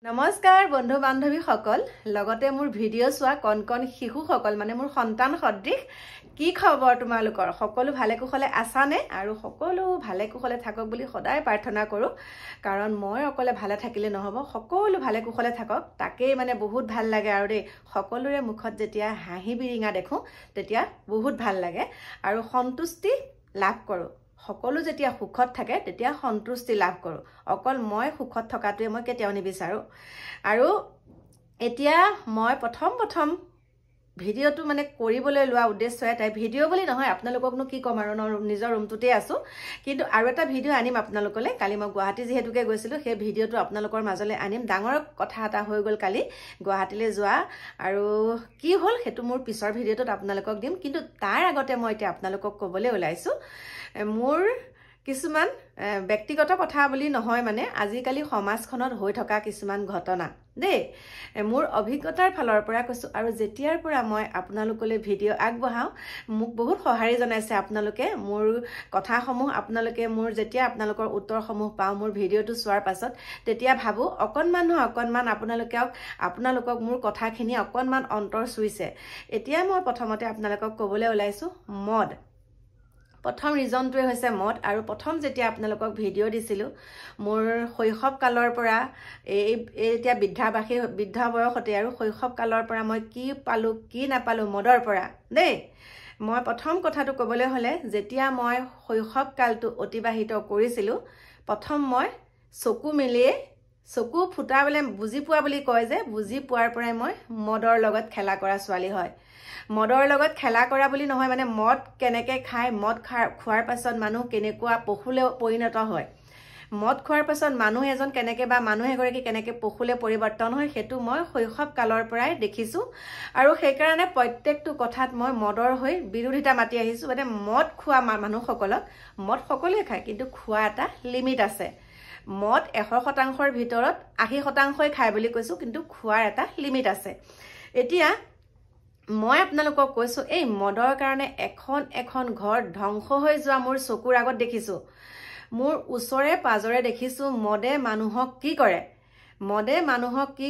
নমস্কাৰ বন্ধু বান্ধৱী সকল লগতে মোৰ ভিডিঅ' চোৱা কণ শিশু সকল মানে মোৰ সন্তান সদৃশ কি খবৰ তোমালোকৰ সকলো ভালে কুশলে আছানে আৰু সকলো ভালে কুশলে থাকক বুলি সদায় প্ৰাৰ্থনা কৰো কাৰণ মই অকলে ভালে থাকিলে নহব সকলো ভালে কুশলে থাকক তাকেই মানে বহুত ভাল লাগে আৰু দেই সকলোৰে মুখত যেতিয়া হাঁহি বিৰিঙা দেখো তেতিয়া বহুত ভাল লাগে আৰু সন্তুষ্টি লাভ কৰো সকলো যেতিয়া সুখত থাকে তেতিয়া সন্তুষ্টি লাভ কৰো অকল মই সুখত থকাটোৱে মই কেতিয়াও নিবিচাৰো আৰু এতিয়া মই প্ৰথম ভিডিঅ'টো মানে কৰিবলৈ লোৱা উদ্দেশ্য এটাই ভিডিঅ' বুলি নহয় আপোনালোককনো কি কম আৰু নিজৰ ৰুমটোতে আছো কিন্তু আৰু এটা ভিডিঅ' আনিম আপোনালোকলৈ কালি মই গুৱাহাটী যেহেতুকে গৈছিলো সেই ভিডিঅ'টো আপোনালোকৰ মাজলৈ আনিম ডাঙৰ কথা এটা হৈ গ'ল কালি গুৱাহাটীলৈ যোৱা আৰু কি হ'ল সেইটো মোৰ পিছৰ ভিডিঅ'টোত আপোনালোকক দিম কিন্তু তাৰ আগতে মই এতিয়া আপোনালোকক ক'বলৈ ওলাইছো মোৰ কিছুমান ব্যক্তিগত কথা বুলি নহয় মানে আজিকালি সমাজখনত হৈ থকা কিছুমান ঘটনা দেই মোৰ অভিজ্ঞতাৰ ফালৰ পৰা কৈছো আৰু যেতিয়াৰ পৰা মই আপোনালোকলৈ ভিডিঅ' আগবঢ়াও মোক বহুত সহাৰি জনাইছে আপোনালোকে মোৰ কথাসমূহ আপোনালোকে মোৰ যেতিয়া আপোনালোকৰ উত্তৰসমূহ পাওঁ মোৰ ভিডিঅ'টো চোৱাৰ পাছত তেতিয়া ভাবো অকণমান আপোনালোকক মোৰ কথাখিনি অকণমান অন্তৰ চুইছে এতিয়া মই প্ৰথমতে আপোনালোকক ক'বলৈ ওলাইছো মদ প্ৰথম ৰিজনটোৱে হৈছে মদ আৰু প্ৰথম যেতিয়া আপোনালোকক ভিডিঅ' দিছিলো মোৰ শৈশৱ কালৰ পৰা এতিয়া বৃদ্ধা বয়সতে আৰু শৈশৱ কালৰ পৰা মই কি পালো কি নাপালো মদৰ পৰা দেই মই প্ৰথম কথাটো ক'বলৈ হলে যেতিয়া মই শৈশৱ কালটো অতিবাহিত কৰিছিলো প্ৰথম মই চকু মেলিয়ে চকু ফুটাবলে বুজি পোৱা বুলি কয় যে বুজি পোৱাৰ পৰাই মই মদৰ লগত খেলা কৰা ছোৱালী হয় মদৰ লগত খেলা কৰা বুলি নহয় মানে মদ কেনেকে খায় মদ খোৱাৰ পাছত মানুহ কেনেকুৱা পশুলে পৰিণত হয় মদ খোৱাৰ পাছত মানুহ এজন কেনেকে বা মানুহ এগৰাকী কেনেকে পশুলে পৰিৱৰ্তন হয় সেইটো মই শৈশৱ কালৰ পৰাই দেখিছো আৰু সেইকাৰণে প্ৰত্যেকটো কথাত মই মদৰ হৈ বিৰোধিতা মাতি আহিছো মানে মদ খোৱা মানুহসকলক মদ সকলোৱে খায় কিন্তু খোৱা এটা লিমিট আছে মদ 100% ভিতৰত 80% খায় বুলি কৈছো কিন্তু খোৱাৰ এটা লিমিট আছে এতিয়া মই আপোনালোকক কৈছো এই মদৰ কাৰণে এখন ঘৰ ধ্বংস হৈ যোৱা মোৰ চকুৰ আগত দেখিছো মোৰ ওচৰে পাজৰে দেখিছো মদে মানুহক কি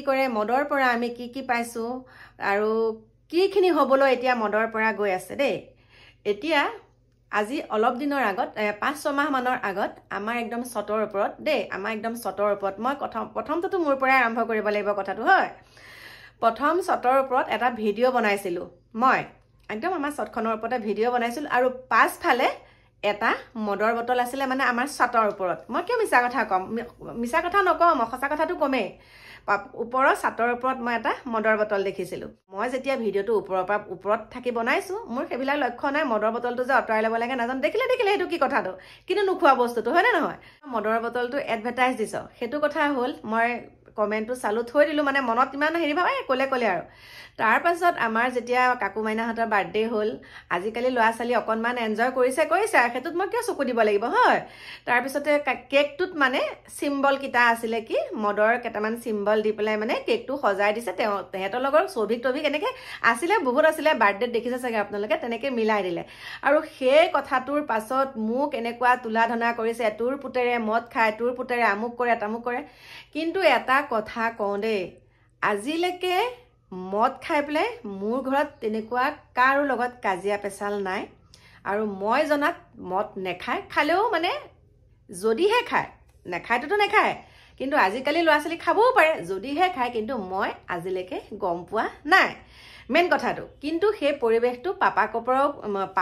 কৰে মদৰ পৰা আমি কি পাইছো আৰু কিখিনি হবলৈ এতিয়া মদৰ পৰা গৈ আছে দেই এতিয়া আজি অলপ দিনৰ আগত 5-6 মাহ মানৰ আগত আমাৰ একদম চটৰ ওপৰত মই প্ৰথমটো মোৰ পৰাই আৰম্ভ কৰিব লাগিব কথাটো হয় প্ৰথম চটৰ ওপৰত এটা ভিডিঅ' বনাইছিলো মই একদম আমাৰ চটখনৰ ওপৰতে ভিডিঅ' বনাইছিলো আৰু পাছফালে এটা মদৰ বটল আছিলে মানে আমাৰ চটৰ ওপৰত মই কিয় মিছা কথা নকওঁ মই সঁচা কথাটো কমেই ওপৰৰ চাটৰ ওপৰত মই এটা মদৰ বটল দেখিছিলো মই যেতিয়া ভিডিঅ'টো ওপৰত থাকি বনাইছো মোৰ সেইবিলাক লক্ষ্য নাই মদৰ বটলটো যে আঁতৰাই ল'ব লাগে নাজানো দেখিলে সেইটো কি কথাটো কিন্তু নোখোৱা বস্তুটো হয় নে নহয় মদৰ বটলটো এডভাৰটাইজ দিছ সেইটো কথা হ'ল মই কমেন্টটো চালু থৈ দিলো মানে মনত ইমান হেৰি ভাবে কলে আৰু তাৰ পাছত আমাৰ যেতিয়া কাকু মাইনাহঁতৰ বাৰ্থডে হ'ল আজিকালি ল'ৰা ছোৱালী অকণমান এনজয় কৰিছে সেইটোত মই কিয় চকু দিব লাগিব হয় তাৰ পিছতে কেকটোত মানে চিম্বল কিটা আছিলে কি মদৰ কেইটামান চিম্বল দি পেলাই মানে কেকটো সজাই দিছে তেহেঁতৰ লগৰ ছবিক এনেকে আছিলে বহুত আছিলে বাৰ্থডেত দেখিছে চাগে আপোনালোকে তেনেকে মিলাই দিলে আৰু সেই কথাটোৰ পাছত মোক এনেকুৱা তুলা ধনা কৰিছে তোৰ পুতেৰে মদ খায় তোৰ পুতেৰে আমুক কৰে তামুক কৰে কিন্তু এটা কথা কওঁ দেই আজিলৈকে মদ খাই পেলাই মোৰ ঘৰত তেনেকুৱা কাৰো লগত কাজিয়া পেচাল নাই আৰু মই জনাত মদ নেখায় খালেও মানে যদিহে খায় নেখায়টোতো নেখায় কিন্তু আজিকালি ল'ৰা ছোৱালী খাবও পাৰে যদিহে খায় কিন্তু মই আজিলৈকে গম পোৱা নাই মেইন কথাটো কিন্তু সেই পৰিৱেশটো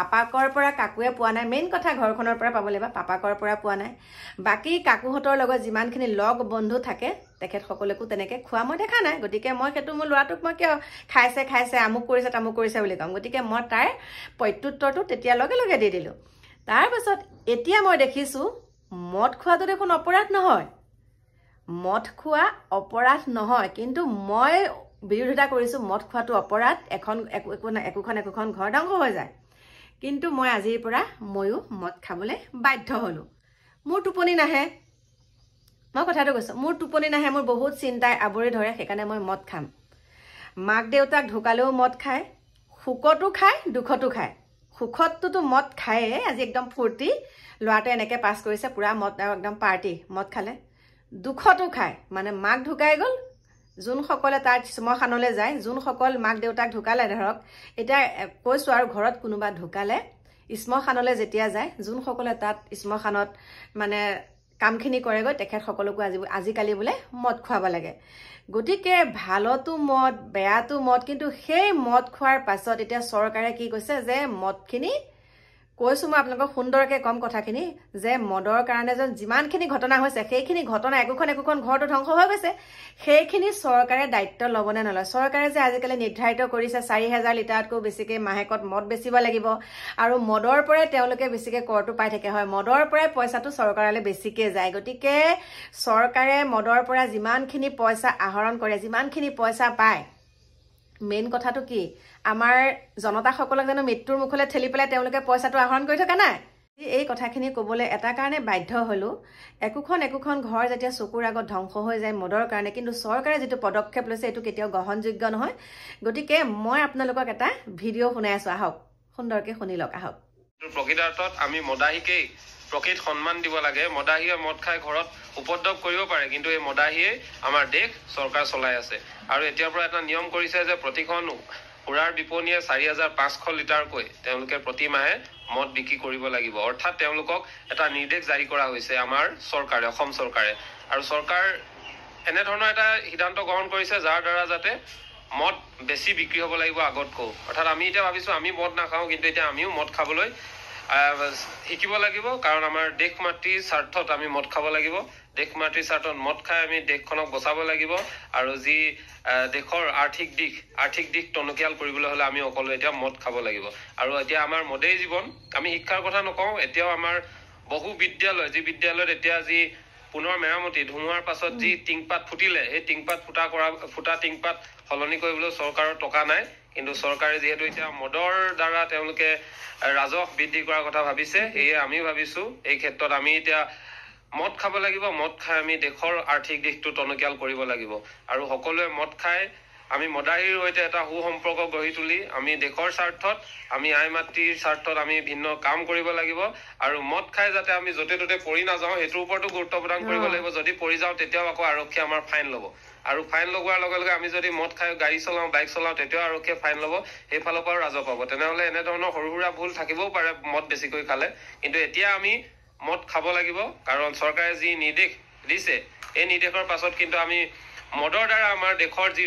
পাপাকৰ পৰা কাকুৱে পোৱা নাই মেইন কথা ঘৰখনৰ পৰা পাব লাগিব পাপাকৰ পৰা পোৱা নাই বাকী কাকুহঁতৰ লগত যিমানখিনি লগ বন্ধু থাকে তেখেতসকলকো তেনেকে খোৱা মই দেখা নাই গতিকে মই সেইটো মোৰ ল'ৰাটোক মই কিয় খাইছে আমুক কৰিছে তামুক কৰিছে বুলি কম গতিকে মই তাৰ প্ৰত্যুত্তৰটো তেতিয়া লগে দি দিলো তাৰ পাছত এতিয়া মই দেখিছো মদ খোৱাটো দেখোন অপৰাধ নহয় কিন্তু মই বিৰোধিতা কৰিছো মদ খোৱাটো অপৰাধ একোখন ঘৰ ধ্বংস হৈ যায় কিন্তু মই আজিৰ পৰা ময়ো মদ খাবলৈ বাধ্য হলো মোৰ টোপনি নাহে মই কথাটো কৈছো মোৰ টোপনি নাহে মোৰ বহুত চিন্তাই আৱৰি ধৰে সেইকাৰণে মই মদ খাম মাক দেউতাক ঢুকালেও মদ খায় সুখতো খায় দুখতো খায় সুখতটোতো মদ খায়ে আজি একদম ফূৰ্তি ল'ৰাটোৱে এনেকে পাছ কৰিছে পুৰা মদ একদম পাৰ্টি মদ খালে দুখতো খায় মানে মাক ঢুকাই গ'ল যোনসকলে তাৰ শ্মশানলৈ যায়, যোনসকল মাক দেউতাক ঢুকালে ধৰক, এতিয়া কৈছোঁ আৰু ঘৰত কোনোবা ঢুকালে শ্মশানলৈ যেতিয়া যায়, যোনসকলে তাত শ্মশানত মানে কামখিনি কৰেগৈ, তেখেতসকলকো আজিকালি বোলে মদ খুৱাব লাগে। গতিকে ভালতো মদ, বেয়াটো মদ, কিন্তু সেই মদ খোৱাৰ পাছত এতিয়া চৰকাৰে কি কৈছে যে মদখিনি, কৈছোঁ মই আপোনালোকক সুন্দৰকৈ কম কথাখিনি, যে মদৰ কাৰণে যেন যিমানখিনি ঘটনা হৈছে সেইখিনি ঘটনা একোখন ঘৰটো ধ্বংস হৈ গৈছে, সেইখিনি চৰকাৰে দায়িত্ব ল'বনে নলয়। চৰকাৰে যে আজিকালি নিৰ্ধাৰিত কৰিছে 4,000 লিটাৰতকৈ বেছিকৈ মাহেকত মদ বেচিব লাগিব, আৰু মদৰ পৰাই তেওঁলোকে বেছিকৈ কৰটো পাই থাকে। হয়, মদৰ পৰাই পইচাটো চৰকাৰলৈ বেছিকৈ যায়। গতিকে চৰকাৰে মদৰ পৰা যিমানখিনি পইচা আহৰণ কৰে, যিমানখিনি পইচা পায়, মেইন কথাটো কি, আমাৰ জনতাসকলক জানো মৃত্যুৰ মুখলৈ ঠেলি পেলাই তেওঁলোকে পইচাটো আহৰণ কৰি থকা নাই? এই কথাখিনি ক'বলৈ এটা কাৰণে বাধ্য হ'লো, একোখন ঘৰ যেতিয়া চকুৰ আগত ধ্বংস হৈ যায় মদৰ কাৰণে, কিন্তু চৰকাৰে যিটো পদক্ষেপ লৈছে এইটো কেতিয়াও গ্ৰহণযোগ্য নহয়। গতিকে মই আপোনালোকক এটা ভিডিঅ' শুনাই আছোঁ, আহক সুন্দৰকৈ শুনি লওক, আহক। প্ৰকৃতাৰ্থত আমি মদাহীকেই প্ৰকৃত সন্মান দিব লাগে। মদাহীয়ে মদ খাই ঘৰত উপদ্ৰৱ কৰিব পাৰে, কিন্তু এই মদাহীয়ে আমাৰ দেশ চৰকাৰ চলাই আছে। আৰু এতিয়াৰ পৰা এটা নিয়ম কৰিছে যে প্ৰতিখন সুৰাৰ বিপণীয়ে 4,500 লিটাৰকৈ তেওঁলোকে প্ৰতি মাহে মদ বিক্ৰী কৰিব লাগিব। অৰ্থাৎ তেওঁলোকক এটা নিৰ্দেশ জাৰি কৰা হৈছে আমাৰ চৰকাৰে, অসম চৰকাৰে। আৰু চৰকাৰ এনেধৰণৰ এটা সিদ্ধান্ত গ্ৰহণ কৰিছে যাৰ দ্বাৰা যাতে মদ বেছি বিক্ৰী হ'ব লাগিব আগতকৈ। অৰ্থাৎ আমি এতিয়া ভাবিছোঁ আমি মদ নাখাওঁ, কিন্তু এতিয়া আমিও মদ খাবলৈ শিকিব লাগিব, কাৰণ আমাৰ দেশ মাতৃৰ স্বাৰ্থত আমি মদ খাব লাগিব। দেশ মাতৃৰ স্বাৰ্থত মদ খাই আমি দেশখনক বচাব লাগিব। আৰু যি দেশৰ আৰ্থিক দিশ টনকিয়াল কৰিবলৈ হ'লে আমি সকলোৱে এতিয়া মদ খাব লাগিব। আৰু এতিয়া আমাৰ মদেই জীৱন। আমি শিক্ষাৰ কথা নকওঁ, এতিয়াও আমাৰ বহু বিদ্যালয়, যি বিদ্যালয়ত এতিয়া যি পুনৰ মেৰামতি ধুমুহাৰ পাছত যি টিংপাত ফুটিলে, সেই টিংপাত ফুটা টিংপাত সলনি কৰিবলৈ চৰকাৰৰ টকা নাই। কিন্তু চৰকাৰে যিহেতু এতিয়া মদৰ দ্বাৰা তেওঁলোকে ৰাজহ বৃদ্ধি কৰাৰ কথা ভাবিছে, সেয়ে আমি ভাবিছোঁ এই ক্ষেত্ৰত আমি এতিয়া মদ খাব লাগিব। মদ খাই আমি দেশৰ আৰ্থিক দিশটো টনকিয়াল কৰিব লাগিব। আৰু সকলোৱে মদ খাই আমি মদাহীৰ সৈতে এটা সুসম্পৰ্ক গঢ়ি তুলি আমি দেশৰ স্বাৰ্থত, আমি আই মাতৃৰ স্বাৰ্থত আমি ভিন্ন কাম কৰিব লাগিব। আৰু মদ খাই যাতে আমি য'তে ত'তে পৰি নাযাওঁ সেইটোৰ ওপৰতো গুৰুত্ব প্ৰদান কৰিব লাগিব। যদি পৰি যাওঁ তেতিয়াও আকৌ আৰক্ষীয়ে আমাৰ ফাইন ল'ব। আৰু ফাইন লগোৱাৰ লগে লগে আমি যদি মদ খাই গাড়ী চলাওঁ, বাইক চলাওঁ, তেতিয়াও আৰক্ষীয়ে ফাইন ল'ব, সেইফালৰ পৰাও ৰাজহ পাব। তেনেহ'লে এনেধৰণৰ সৰু সুৰা ভুল থাকিবও পাৰে মদ বেছিকৈ খালে। কিন্তু এতিয়া আমি মদ খাব লাগিব, কাৰণ চৰকাৰে যি নিৰ্দেশ দিছে এই নিৰ্দেশৰ পাছত কিন্তু আমি মদৰ দ্বাৰা আমাৰ দেশৰ যি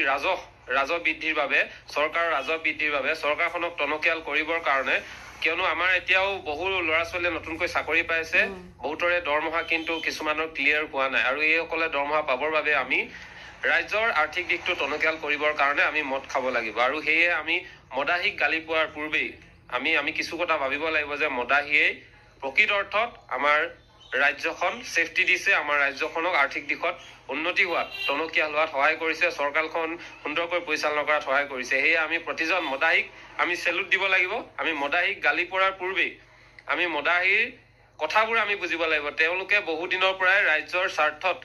ৰাজহ বৃদ্ধিৰ বাবে, চৰকাৰৰ ৰাজহ বৃদ্ধিৰ বাবে চৰকাৰখনক টনকিয়াল কৰিবৰ কাৰণে, কিয়নো আমাৰ এতিয়াও বহু ল'ৰা ছোৱালীয়ে নতুনকৈ চাকৰি পাইছে, বহুতৰে দৰমহা কিন্তু কিছুমানৰ ক্লিয়াৰ হোৱা নাই। আৰু এইসকলে দৰমহা পাবৰ বাবে আমি ৰাজ্যৰ আৰ্থিক দিশটো টনকিয়াল কৰিবৰ কাৰণে আমি মদ খাব লাগিব। আৰু সেয়ে আমি মদাহীক গালি পোৱাৰ পূৰ্বেই আমি কিছু কথা ভাবিব লাগিব যে মদাহীয়ে প্ৰকৃত অৰ্থত আমাৰ ৰাজ্যখন ছেফটি দিছে, আমাৰ ৰাজ্যখনক আৰ্থিক দিশত উন্নতি হোৱাত, টনকিয়াল হোৱাত সহায় কৰিছে, চৰকাৰখন সুন্দৰকৈ পৰিচালনা কৰাত সহায় কৰিছে। সেয়ে আমি প্ৰতিজন মদাহীক আমি চেলুট দিব লাগিব। আমি মদাহীক গালি পৰাৰ পূৰ্বেই আমি মদাহীৰ কথাবোৰ আমি বুজিব লাগিব। তেওঁলোকে বহুদিনৰ পৰাই ৰাজ্যৰ স্বাৰ্থত,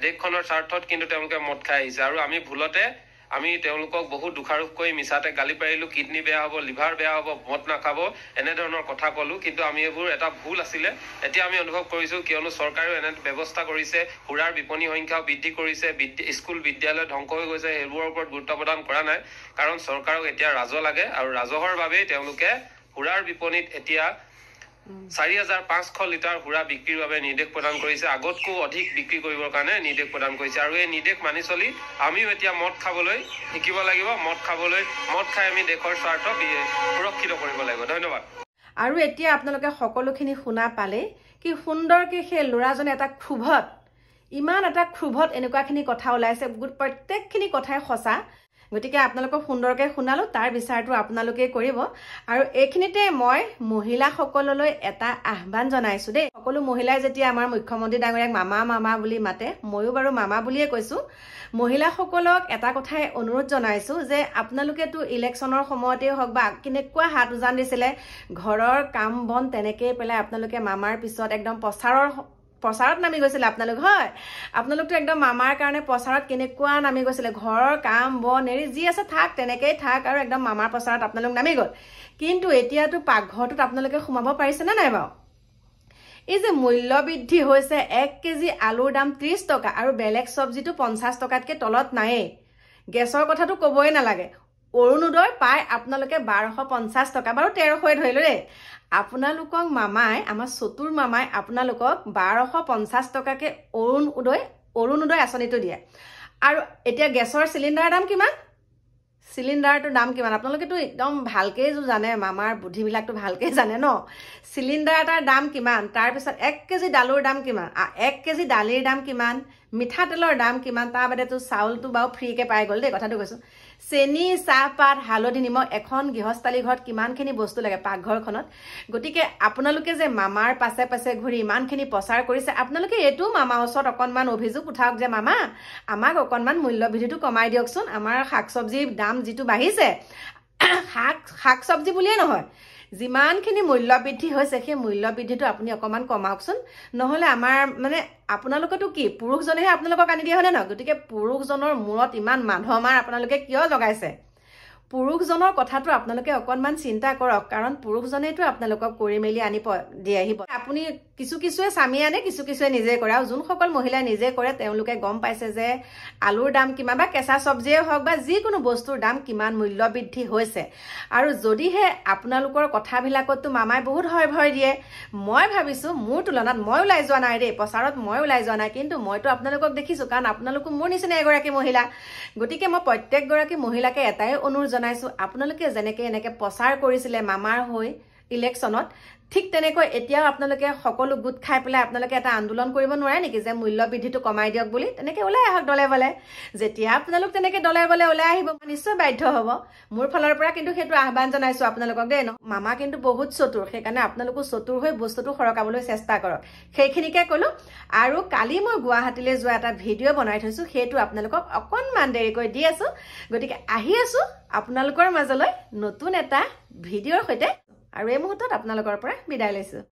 দেশখনৰ স্বাৰ্থত কিন্তু তেওঁলোকে মদ খাই আহিছে। আৰু আমি ভুলতে আমি তেওঁলোকক বহুত দোষাৰোপ কৰি মিছাতে গালি পাৰিলোঁ, কিডনী বেয়া হ'ব, লিভাৰ বেয়া হ'ব, মদ নাখাব, এনেধৰণৰ কথা ক'লোঁ। কিন্তু আমি এইবোৰ এটা ভুল আছিলে। এতিয়া আমি অনুভৱ কৰিছোঁ, কিয়নো চৰকাৰেও এনে ব্যৱস্থা কৰিছে, সুৰাৰ বিপণী সংখ্যাও বৃদ্ধি কৰিছে, স্কুল বিদ্যালয় ধ্বংস হৈ গৈছে, সেইবোৰৰ ওপৰত গুৰুত্ব প্ৰদান কৰা নাই। কাৰণ চৰকাৰক এতিয়া ৰাজহ লাগে, আৰু ৰাজহৰ বাবেই তেওঁলোকে সুৰাৰ বিপণীত এতিয়া 4,500 লিটাৰ সুৰা বিক্ৰীৰ বাবে নিৰ্দেশ প্ৰদান কৰিছে। আগতকৈ অধিক বিক্ৰী কৰিবৰ কাৰণে নিৰ্দেশ প্ৰদান কৰিছে। আৰু এই নিৰ্দেশ মানি চলি আমিও এতিয়া মদ খাবলৈ শিকিব লাগিব। মদ খাই আমি দেশৰ স্বাৰ্থ সুৰক্ষিত কৰিব লাগিব। ধন্যবাদ। আৰু এতিয়া আপোনালোকে সকলোখিনি শুনা পালে, কি সুন্দৰকৈ সেই ল'ৰাজনে এটা ক্ষোভত, ইমান এটা ক্ষোভত এনেকুৱাখিনি কথা ওলাইছে, প্ৰত্যেকখিনি কথাই সঁচা। গতিকে আপোনালোকক সুন্দৰকৈ শুনালোঁ, তাৰ বিচাৰটো আপোনালোকে কৰিব। আৰু এইখিনিতে মই মহিলাসকললৈ এটা আহ্বান জনাইছোঁ দেই। সকলো মহিলাই যেতিয়া আমাৰ মুখ্যমন্ত্ৰী ডাঙৰীয়াক মামা বুলি মাতে, ময়ো বাৰু মামা বুলিয়ে কৈছোঁ। মহিলাসকলক এটা কথাই অনুৰোধ জনাইছোঁ যে আপোনালোকেতো ইলেকশ্যনৰ সময়তেই হওক বা কেনেকুৱা হাত উজান দিছিলে, ঘৰৰ কাম বন তেনেকেই পেলাই আপোনালোকে মামাৰ পিছত একদম প্ৰচাৰত নামি গৈছিলে আপোনালোক। হয়, আপোনালোকতো একদম মামাৰ কাৰণে প্ৰচাৰত কেনেকুৱা নামি গৈছিলে, ঘৰৰ কাম বন এৰি যি আছে থাক, তেনেকেই থাক, আৰু একদম মামাৰ প্ৰচাৰত আপোনালোক নামি গ'ল। কিন্তু এতিয়াতো পাকঘৰটোত আপোনালোকে সোমাব পাৰিছেনে নাই বাৰু? এই যে মূল্য বৃদ্ধি হৈছে, 1 কেজি আলুৰ দাম 30 টকা, আৰু বেলেগ চব্জিটো 50 টকাতকৈ তলত নায়েই। গেছৰ কথাটো ক'বই নালাগে অৰুণোদয় পায় আপোনালোকে 1250 টকা বাৰু 1300 ধৰিলো দেই আপোনালোকক মামাই আমাৰ চতুৰ মামাই আপোনালোকক 1250 টকাকে অৰুণোদয় আঁচনিটো দিয়ে আৰু এতিয়া গেছৰ চিলিণ্ডাৰৰ দাম কিমান চিলিণ্ডাৰটোৰ দাম কিমান আপোনালোকেতো একদম ভালকৈ জানে মামাৰ বুদ্ধিবিলাকতো ভালকৈ জানে ন চিলিণ্ডাৰ এটাৰ দাম কিমান তাৰপিছত 1 কেজি দালৰ দাম কিমান 1 কেজি দালিৰ দাম কিমান মিঠাতেলৰ দাম কিমান তাৰ বাদেতো চাউলটো বাৰু ফ্ৰীকে পাই গ'ল দেই কথাটো কৈছোঁ চেনি চাহপাত হালধি নিমখ এখন গৃহস্থালী ঘৰত কিমানখিনি বস্তু লাগে পাকঘৰখনত গতিকে আপোনালোকে যে মামাৰ পাছে পাছে ঘূৰি ইমানখিনি প্ৰচাৰ কৰিছে আপোনালোকে এইটো মামাৰ ওচৰত অকণমান অভিযোগ উঠাওক যে মামা আমাক অকণমান মূল্যবৃদ্ধিটো কমাই দিয়কচোন আমাৰ শাক চব্জিৰ দাম যিটো বাঢ়িছে শাক চব্জি বুলিয়ে নহয় যিমানখিনি মূল্যবৃদ্ধি হৈছে সেই মূল্যবৃদ্ধিটো আপুনি অকণমান কমাওকচোন নহ'লে আমাৰ মানে আপোনালোকেতো কি পুৰুষজনেহে আপোনালোকক আনি দিয়ে হয়নে নহয় গতিকে পুৰুষজনৰ মূৰত ইমান মাধমাৰ আপোনালোকে কিয় লগাইছে পুৰুষজনৰ কথাটো আপোনালোকে অকণমান চিন্তা কৰক কাৰণ পুৰুষজনেইতো আপোনালোকক কৰি মেলি আনি দি আহিব আপুনি কিছুৱে স্বামী আনে কিছুৱে নিজে কৰে আৰু যোনসকল মহিলাই নিজে কৰে তেওঁলোকে গম পাইছে যে আলুৰ দাম কিমান বা কেঁচা চব্জিয়ে হওক বা যিকোনো বস্তুৰ দাম কিমান মূল্যবৃদ্ধি হৈছে আৰু যদিহে আপোনালোকৰ কথাবিলাকততো মামাই বহুত ভয় দিয়ে মই ভাবিছোঁ মোৰ তুলনাত মই ওলাই যোৱা নাই দেই প্ৰচাৰত মই ওলাই যোৱা নাই কিন্তু মইতো আপোনালোকক দেখিছোঁ কাৰণ আপোনালোকো মোৰ নিচিনা এগৰাকী মহিলা গতিকে মই প্ৰত্যেকগৰাকী মহিলাকে এটাই অনুৰোধ জনাইছোঁ আপোনালোকে যেনেকৈ এনেকৈ প্ৰচাৰ কৰিছিলে মামাৰ হৈ ইলেকশ্যনত ঠিক তেনেকৈ এতিয়াও আপোনালোকে সকলো গোট খাই পেলাই আপোনালোকে এটা আন্দোলন কৰিব নোৱাৰে নেকি যে মূল্যবৃদ্ধিটো কমাই দিয়ক বুলি তেনেকৈ ওলাই আহক দলে বলে যেতিয়া আপোনালোক তেনেকৈ দলে বলে ওলাই আহিব নিশ্চয় বাধ্য হ'ব মোৰ ফালৰ পৰা কিন্তু সেইটো আহ্বান জনাইছোঁ আপোনালোকক দেই মামা কিন্তু বহুত চতুৰ সেইকাৰণে আপোনালোকো চতুৰ হৈ বস্তুটো সৰকাবলৈ চেষ্টা কৰক সেইখিনিকে ক'লোঁ আৰু কালি মই গুৱাহাটীলৈ যোৱা এটা ভিডিঅ' বনাই থৈছোঁ সেইটো আপোনালোকক অকণমান দেৰিকৈ দি আছোঁ গতিকে আহি আছোঁ আপোনালোকৰ মাজলৈ নতুন এটা ভিডিঅ'ৰ সৈতে আৰু এই মুহূৰ্তত আপোনালোকৰ পৰা বিদায় লৈছোঁ